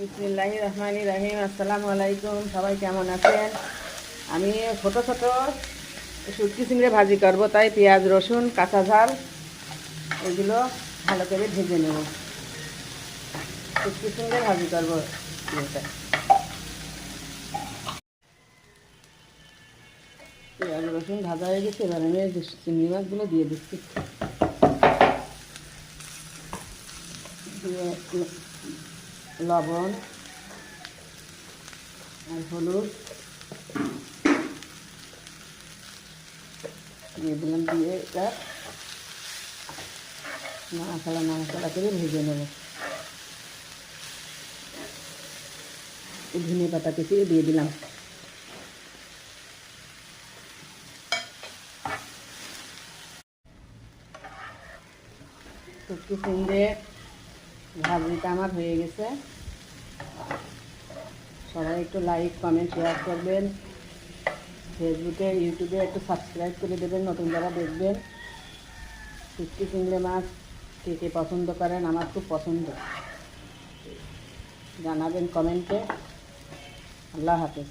বিসমিল্লাহির রহমানির রহিম। আসসালামু আলাইকুম। সবাই কেমন আছেন? আমি ছোট ছোট শুটকি চিংড়ি ভাজি করব, তাই পেঁয়াজ রসুন কাঁচা ঝাল এগুলো ভালো করে ভেজে নেব। শুটকি চিংড়ি ভাজি করবো। পেঁয়াজ রসুন ভাজা হয়ে গেছে, এবার আমি চিংড়ি মাছগুলো দিয়ে দিচ্ছি। দিয়ে লবণ আর হলুদ দিয়ে দিলাম, দিয়ে এটা নাড়াচাড়া করে ভেজে নেব। ধনে পাতা কুচিয়ে দিয়ে দিলাম। শুটকি চিংড়ি ভাজিটা আমার হয়ে গেছে। সবাই একটু লাইক কমেন্ট শেয়ার করবেন, ফেসবুকে ইউটিউবে একটু সাবস্ক্রাইব করে দেবেন নতুন যারা দেখবেন। শুটকি চিংড়ি মাছ কে কে পছন্দ করেন? আমার খুব পছন্দ, জানাবেন কমেন্টে। আল্লাহ হাফেজ।